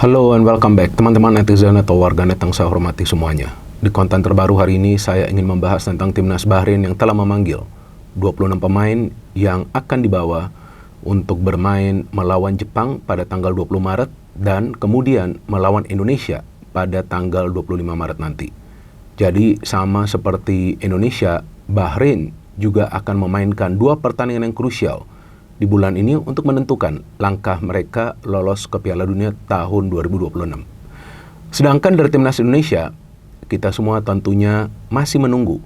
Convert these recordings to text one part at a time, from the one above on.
Halo and welcome back teman-teman netizen atau warganet yang saya hormati semuanya. Di konten terbaru hari ini saya ingin membahas tentang timnas Bahrain yang telah memanggil 26 pemain yang akan dibawa untuk bermain melawan Jepang pada tanggal 20 Maret dan kemudian melawan Indonesia pada tanggal 25 Maret nanti. Jadi sama seperti Indonesia, Bahrain juga akan memainkan dua pertandingan yang krusial di bulan ini untuk menentukan langkah mereka lolos ke Piala Dunia tahun 2026. Sedangkan dari timnas Indonesia, kita semua tentunya masih menunggu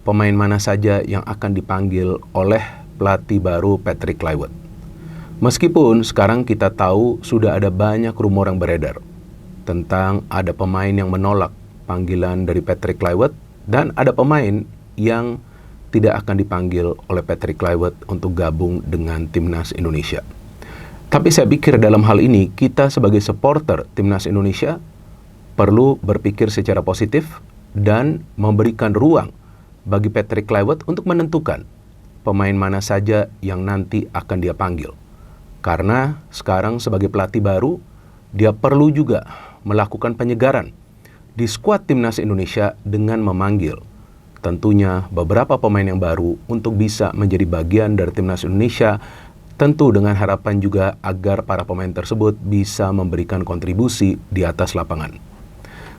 pemain mana saja yang akan dipanggil oleh pelatih baru Patrick Kluivert. Meskipun sekarang kita tahu sudah ada banyak rumor yang beredar tentang ada pemain yang menolak panggilan dari Patrick Kluivert dan ada pemain yang tidak akan dipanggil oleh Patrick Kluivert untuk gabung dengan timnas Indonesia. Tapi saya pikir dalam hal ini kita sebagai supporter timnas Indonesia perlu berpikir secara positif dan memberikan ruang bagi Patrick Kluivert untuk menentukan pemain mana saja yang nanti akan dia panggil. Karena sekarang sebagai pelatih baru, dia perlu juga melakukan penyegaran di skuad timnas Indonesia dengan memanggil tentunya beberapa pemain yang baru untuk bisa menjadi bagian dari timnas Indonesia, tentu dengan harapan juga agar para pemain tersebut bisa memberikan kontribusi di atas lapangan.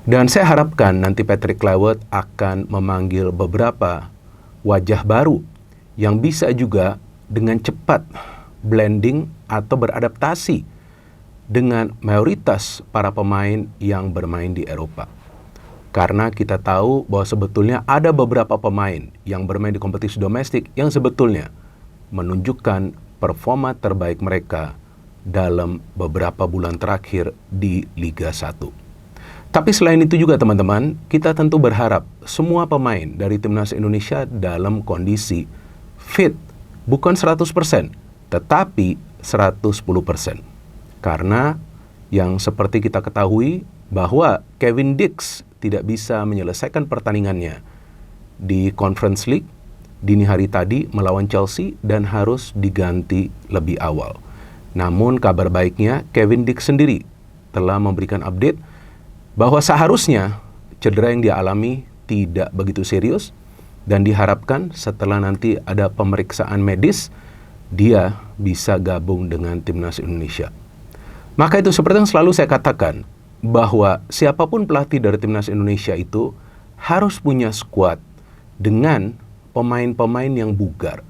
Dan saya harapkan nanti Patrick Kluivert akan memanggil beberapa wajah baru yang bisa juga dengan cepat blending atau beradaptasi dengan mayoritas para pemain yang bermain di Eropa. Karena kita tahu bahwa sebetulnya ada beberapa pemain yang bermain di kompetisi domestik yang sebetulnya menunjukkan performa terbaik mereka dalam beberapa bulan terakhir di Liga 1. Tapi selain itu juga teman-teman, kita tentu berharap semua pemain dari timnas Indonesia dalam kondisi fit, bukan 100%, tetapi 110%. Karena yang seperti kita ketahui bahwa Kevin Dix tidak bisa menyelesaikan pertandingannya di Conference League dini hari tadi melawan Chelsea dan harus diganti lebih awal. Namun kabar baiknya Kevin Dix sendiri telah memberikan update bahwa seharusnya cedera yang dia alami tidak begitu serius dan diharapkan setelah nanti ada pemeriksaan medis dia bisa gabung dengan timnas Indonesia. Maka itu seperti yang selalu saya katakan, bahwa siapapun pelatih dari timnas Indonesia itu harus punya skuad dengan pemain-pemain yang bugar.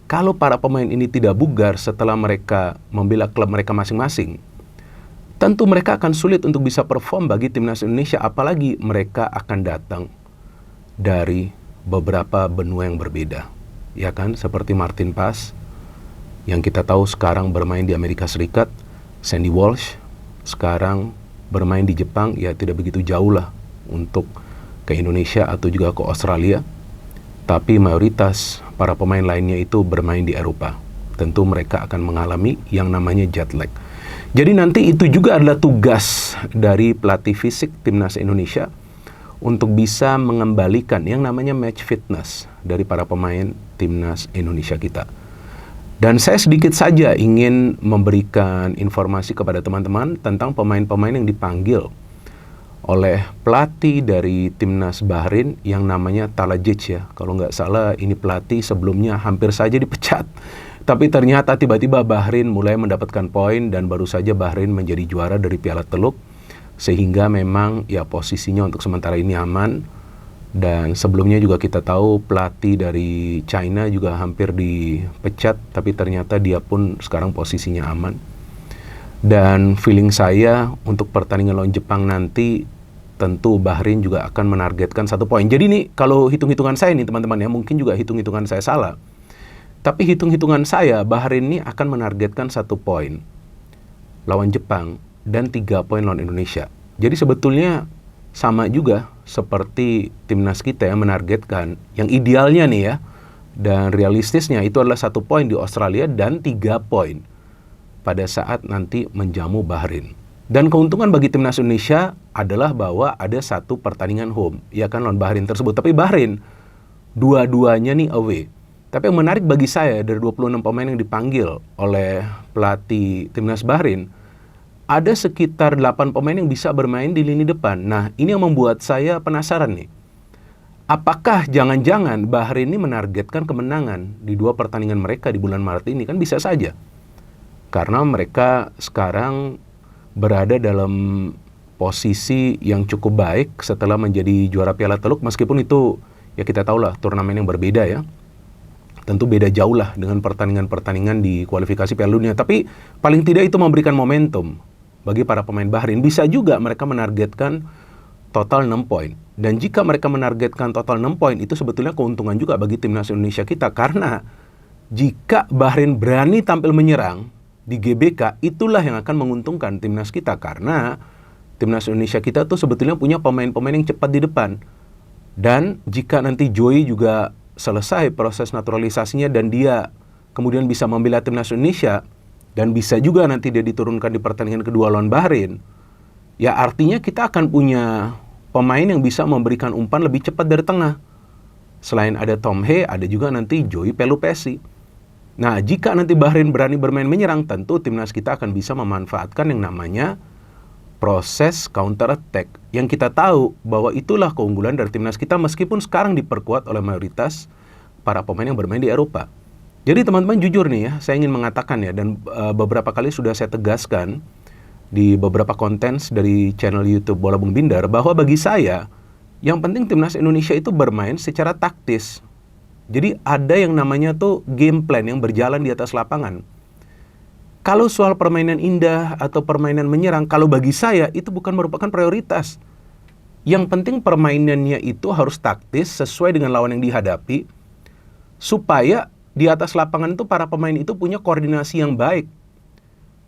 Kalau para pemain ini tidak bugar setelah mereka membela klub mereka masing-masing, tentu mereka akan sulit untuk bisa perform bagi timnas Indonesia, apalagi mereka akan datang dari beberapa benua yang berbeda. Ya kan, seperti Martin Paes yang kita tahu sekarang bermain di Amerika Serikat, Sandy Walsh sekarang bermain di Jepang, ya tidak begitu jauh lah untuk ke Indonesia atau juga ke Australia. Tapi mayoritas para pemain lainnya itu bermain di Eropa. Tentu mereka akan mengalami yang namanya jet lag. Jadi nanti itu juga adalah tugas dari pelatih fisik timnas Indonesia untuk bisa mengembalikan yang namanya match fitness dari para pemain timnas Indonesia kita. Dan saya sedikit saja ingin memberikan informasi kepada teman-teman tentang pemain-pemain yang dipanggil oleh pelatih dari timnas Bahrain yang namanya Talajic ya. Kalau nggak salah ini pelatih sebelumnya hampir saja dipecat. Tapi ternyata tiba-tiba Bahrain mulai mendapatkan poin dan baru saja Bahrain menjadi juara dari Piala Teluk. Sehingga memang ya posisinya untuk sementara ini aman. Dan sebelumnya juga kita tahu pelatih dari China juga hampir dipecat, tapi ternyata dia pun sekarang posisinya aman. Dan feeling saya untuk pertandingan lawan Jepang nanti tentu Bahrain juga akan menargetkan 1 poin. Jadi ini kalau hitung-hitungan saya nih teman-teman ya, mungkin juga hitung-hitungan saya salah. Tapi hitung-hitungan saya Bahrain ini akan menargetkan 1 poin lawan Jepang dan 3 poin lawan Indonesia. Jadi sebetulnya sama juga seperti timnas kita yang menargetkan yang idealnya nih ya, dan realistisnya itu adalah 1 poin di Australia dan 3 poin pada saat nanti menjamu Bahrain. Dan keuntungan bagi timnas Indonesia adalah bahwa ada 1 pertandingan home, ya kan, lawan Bahrain tersebut. Tapi Bahrain dua-duanya nih away. Tapi yang menarik bagi saya dari 26 pemain yang dipanggil oleh pelatih timnas Bahrain, ada sekitar 8 pemain yang bisa bermain di lini depan. Nah, ini yang membuat saya penasaran nih. Apakah jangan-jangan Bahrain ini menargetkan kemenangan di 2 pertandingan mereka di bulan Maret ini? Kan bisa saja. Karena mereka sekarang berada dalam posisi yang cukup baik setelah menjadi juara Piala Teluk, meskipun itu ya kita tahu lah turnamen yang berbeda ya. Tentu beda jauh lah dengan pertandingan-pertandingan di kualifikasi Piala Dunia. Tapi paling tidak itu memberikan momentum bagi para pemain Bahrain. Bisa juga mereka menargetkan total 6 poin. Dan jika mereka menargetkan total 6 poin, itu sebetulnya keuntungan juga bagi timnas Indonesia kita. Karena jika Bahrain berani tampil menyerang di GBK, itulah yang akan menguntungkan timnas kita. Karena timnas Indonesia kita tuh sebetulnya punya pemain-pemain yang cepat di depan. Dan jika nanti Joey juga selesai proses naturalisasinya dan dia kemudian bisa membela timnas Indonesia, dan bisa juga nanti dia diturunkan di pertandingan kedua lawan Bahrain, ya artinya kita akan punya pemain yang bisa memberikan umpan lebih cepat dari tengah. Selain ada Tom Hee, ada juga nanti Joey Pelupessy. Nah, jika nanti Bahrain berani bermain menyerang, tentu timnas kita akan bisa memanfaatkan yang namanya proses counter attack. Yang kita tahu bahwa itulah keunggulan dari timnas kita, meskipun sekarang diperkuat oleh mayoritas para pemain yang bermain di Eropa. Jadi teman-teman jujur nih ya, saya ingin mengatakan ya, dan beberapa kali sudah saya tegaskan di beberapa konten dari channel YouTube Bola Bung Bindar, bahwa bagi saya yang penting timnas Indonesia itu bermain secara taktis. Jadi ada yang namanya tuh game plan yang berjalan di atas lapangan. Kalau soal permainan indah atau permainan menyerang, kalau bagi saya itu bukan merupakan prioritas. Yang penting permainannya itu harus taktis sesuai dengan lawan yang dihadapi, supaya di atas lapangan itu para pemain itu punya koordinasi yang baik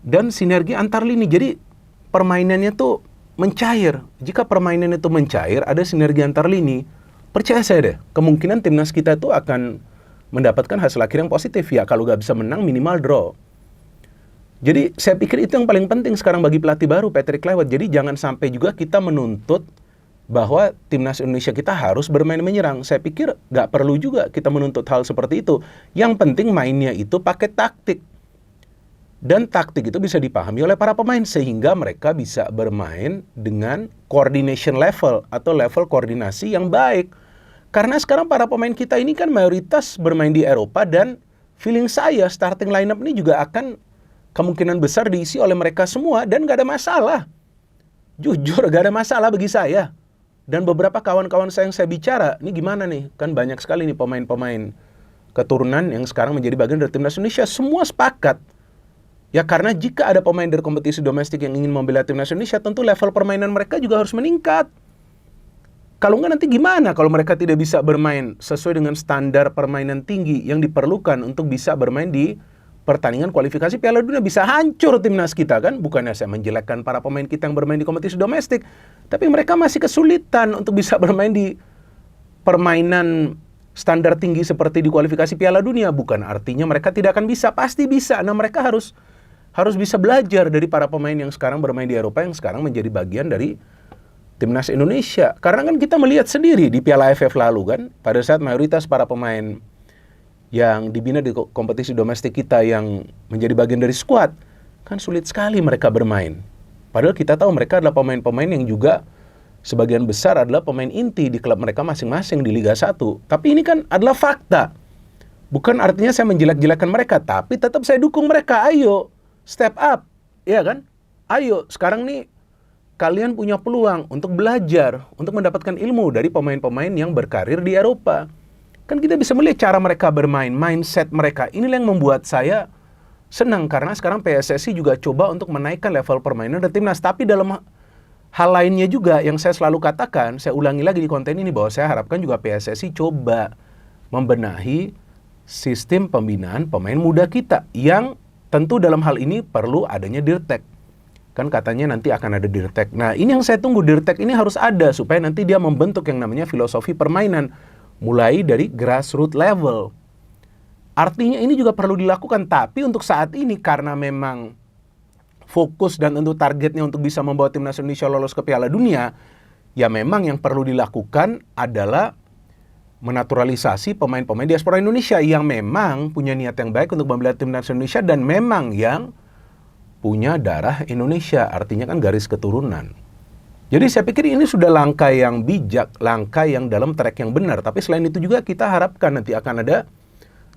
dan sinergi antar lini. Jadi permainannya tuh mencair. Jika permainan itu mencair, ada sinergi antar lini, percaya saya deh, kemungkinan timnas kita itu akan mendapatkan hasil akhir yang positif. Ya kalau nggak bisa menang, minimal draw. Jadi saya pikir itu yang paling penting sekarang bagi pelatih baru Patrick Kluivert. Jadi jangan sampai juga kita menuntut bahwa timnas Indonesia kita harus bermain menyerang. Saya pikir nggak perlu juga kita menuntut hal seperti itu. Yang penting mainnya itu pakai taktik. Dan taktik itu bisa dipahami oleh para pemain sehingga mereka bisa bermain dengan coordination level atau level koordinasi yang baik. Karena sekarang para pemain kita ini kan mayoritas bermain di Eropa, dan feeling saya starting lineup ini juga akan kemungkinan besar diisi oleh mereka semua, dan gak ada masalah. Jujur gak ada masalah bagi saya. Dan beberapa kawan-kawan saya yang saya bicara, ini gimana nih? Kan banyak sekali nih pemain-pemain keturunan yang sekarang menjadi bagian dari timnas Indonesia. Semua sepakat. Ya karena jika ada pemain dari kompetisi domestik yang ingin membela timnas Indonesia, tentu level permainan mereka juga harus meningkat. Kalau enggak nanti gimana kalau mereka tidak bisa bermain sesuai dengan standar permainan tinggi yang diperlukan untuk bisa bermain di pertandingan kualifikasi Piala Dunia? Bisa hancur timnas kita kan. Bukannya saya menjelekkan para pemain kita yang bermain di kompetisi domestik, tapi mereka masih kesulitan untuk bisa bermain di permainan standar tinggi seperti di kualifikasi Piala Dunia. Bukan artinya mereka tidak akan bisa, pasti bisa. Nah mereka harus bisa belajar dari para pemain yang sekarang bermain di Eropa, yang sekarang menjadi bagian dari timnas Indonesia. Karena kan kita melihat sendiri di Piala AFF lalu kan, pada saat mayoritas para pemain yang dibina di kompetisi domestik kita yang menjadi bagian dari skuad, kan sulit sekali mereka bermain. Padahal kita tahu mereka adalah pemain-pemain yang juga sebagian besar adalah pemain inti di klub mereka masing-masing di Liga 1. Tapi ini kan adalah fakta. Bukan artinya saya menjelek-jelekan mereka, tapi tetap saya dukung mereka. Ayo, step up. Ya kan? Ayo, sekarang nih kalian punya peluang untuk belajar, untuk mendapatkan ilmu dari pemain-pemain yang berkarir di Eropa. Kan kita bisa melihat cara mereka bermain, mindset mereka. Inilah yang membuat saya senang, karena sekarang PSSI juga coba untuk menaikkan level permainan dari timnas. Tapi dalam hal lainnya juga yang saya selalu katakan, saya ulangi lagi di konten ini, bahwa saya harapkan juga PSSI coba membenahi sistem pembinaan pemain muda kita, yang tentu dalam hal ini perlu adanya Dirtek. Kan katanya nanti akan ada Dirtek. Nah ini yang saya tunggu, Dirtek ini harus ada supaya nanti dia membentuk yang namanya filosofi permainan mulai dari grassroots level. Artinya ini juga perlu dilakukan, tapi untuk saat ini karena memang fokus dan tentu targetnya untuk bisa membawa timnas Indonesia lolos ke Piala Dunia, ya memang yang perlu dilakukan adalah menaturalisasi pemain-pemain diaspora Indonesia yang memang punya niat yang baik untuk membela timnas Indonesia dan memang yang punya darah Indonesia, artinya kan garis keturunan. Jadi saya pikir ini sudah langkah yang bijak, langkah yang dalam track yang benar. Tapi selain itu juga kita harapkan nanti akan ada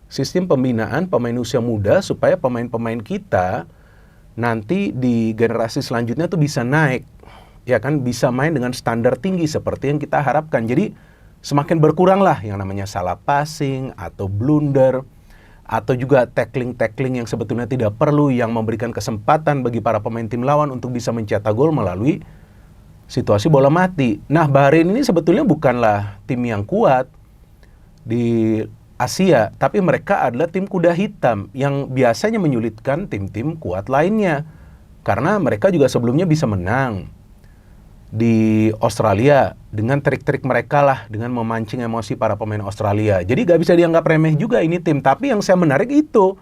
sistem pembinaan pemain usia muda supaya pemain-pemain kita nanti di generasi selanjutnya tuh bisa naik, ya kan, bisa main dengan standar tinggi seperti yang kita harapkan. Jadi semakin berkuranglah yang namanya salah passing atau blunder, atau juga tackling-tackling yang sebetulnya tidak perlu, yang memberikan kesempatan bagi para pemain tim lawan untuk bisa mencetak gol melalui situasi bola mati. Nah, Bahrain ini sebetulnya bukanlah tim yang kuat di Asia, tapi mereka adalah tim kuda hitam yang biasanya menyulitkan tim-tim kuat lainnya. Karena mereka juga sebelumnya bisa menang di Australia dengan trik-trik mereka lah, dengan memancing emosi para pemain Australia. Jadi gak bisa dianggap remeh juga ini tim. Tapi yang saya menarik itu,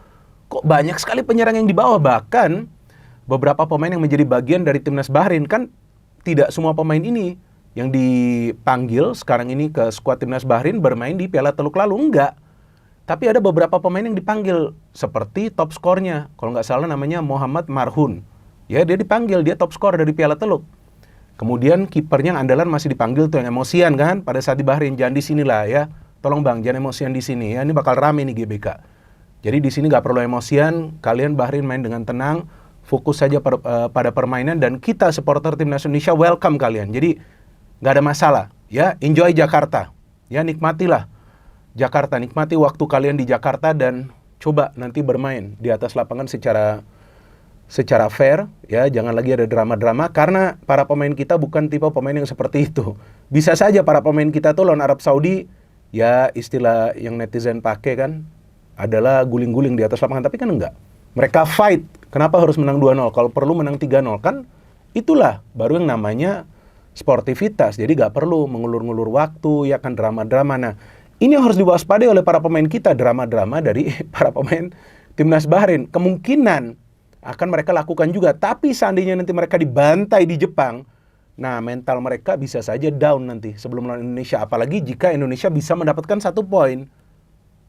kok banyak sekali penyerang yang di bawah. Bahkan beberapa pemain yang menjadi bagian dari timnas Bahrain. Kan tidak semua pemain ini yang dipanggil sekarang ini ke skuad timnas Bahrain bermain di Piala Teluk lalu, enggak. Tapi ada beberapa pemain yang dipanggil, seperti top skornya, kalau nggak salah namanya Muhammad Marhun. Ya, dia dipanggil, dia top skor dari Piala Teluk. Kemudian kipernya yang andalan masih dipanggil tuh, yang emosian kan pada saat di Bahrain. Jangan di sinilah ya, tolong bang, jangan emosian di sini ya, ini bakal rame nih GBK. Jadi di sini nggak perlu emosian, kalian Bahrain main dengan tenang, fokus saja pada permainan, dan kita supporter timnas Indonesia welcome kalian. Jadi nggak ada masalah ya, enjoy Jakarta ya, nikmatilah Jakarta, nikmati waktu kalian di Jakarta, dan coba nanti bermain di atas lapangan secara fair ya, jangan lagi ada drama-drama, karena para pemain kita bukan tipe pemain yang seperti itu. Bisa saja para pemain kita tuh lawan Arab Saudi, ya istilah yang netizen pakai kan adalah guling-guling di atas lapangan, tapi kan enggak. Mereka fight, kenapa harus menang 2-0? Kalau perlu menang 3-0, kan itulah baru yang namanya sportivitas. Jadi gak perlu mengulur-ngulur waktu, ya kan, drama-drama. Nah, ini yang harus diwaspadai oleh para pemain kita, drama-drama dari para pemain timnas Bahrain. Kemungkinan akan mereka lakukan juga, tapi seandainya nanti mereka dibantai di Jepang, nah mental mereka bisa saja down nanti sebelum melawan Indonesia. Apalagi jika Indonesia bisa mendapatkan 1 poin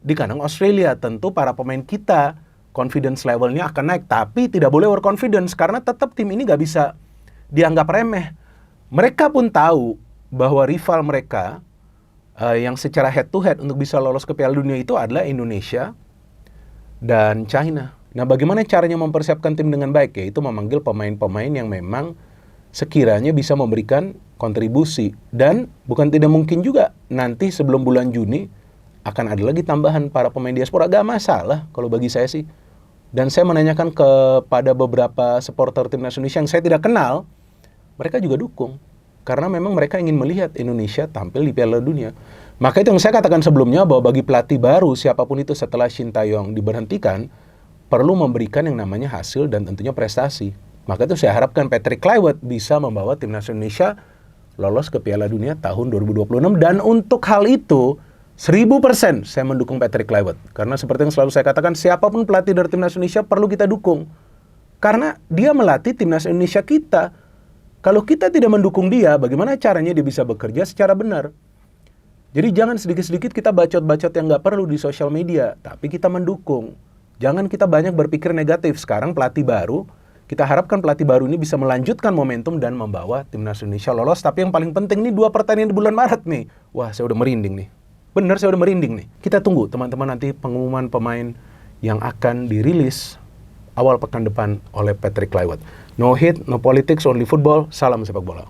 di kandang Australia, tentu para pemain kita confidence levelnya akan naik, tapi tidak boleh overconfidence, karena tetap tim ini gak bisa dianggap remeh. Mereka pun tahu bahwa rival mereka yang secara head to head untuk bisa lolos ke Piala Dunia itu adalah Indonesia dan China. Nah, bagaimana caranya mempersiapkan tim dengan baik? Yaitu memanggil pemain-pemain yang memang sekiranya bisa memberikan kontribusi. Dan bukan tidak mungkin juga nanti sebelum bulan Juni akan ada lagi tambahan para pemain diaspora. Gak masalah kalau bagi saya sih. Dan saya menanyakan kepada beberapa supporter timnas Indonesia yang saya tidak kenal, mereka juga dukung. Karena memang mereka ingin melihat Indonesia tampil di Piala Dunia. Maka itu yang saya katakan sebelumnya, bahwa bagi pelatih baru siapapun itu setelah Shin Tae-yong diberhentikan, perlu memberikan yang namanya hasil dan tentunya prestasi. Maka itu saya harapkan Patrick Kluivert bisa membawa timnas Indonesia lolos ke Piala Dunia tahun 2026. Dan untuk hal itu, 1000% saya mendukung Patrick Kluivert. Karena seperti yang selalu saya katakan, siapapun pelatih dari timnas Indonesia perlu kita dukung. Karena dia melatih timnas Indonesia kita. Kalau kita tidak mendukung dia, bagaimana caranya dia bisa bekerja secara benar? Jadi jangan sedikit-sedikit kita bacot-bacot yang nggak perlu di sosial media, tapi kita mendukung. Jangan kita banyak berpikir negatif. Sekarang pelatih baru, kita harapkan pelatih baru ini bisa melanjutkan momentum dan membawa timnas Indonesia lolos. Tapi yang paling penting nih, 2 pertandingan di bulan Maret nih. Wah, saya udah merinding nih. Bener, saya udah merinding nih. Kita tunggu teman-teman nanti pengumuman pemain yang akan dirilis awal pekan depan oleh Patrick Kluivert. No hate, no politics, only football. Salam sepak bola.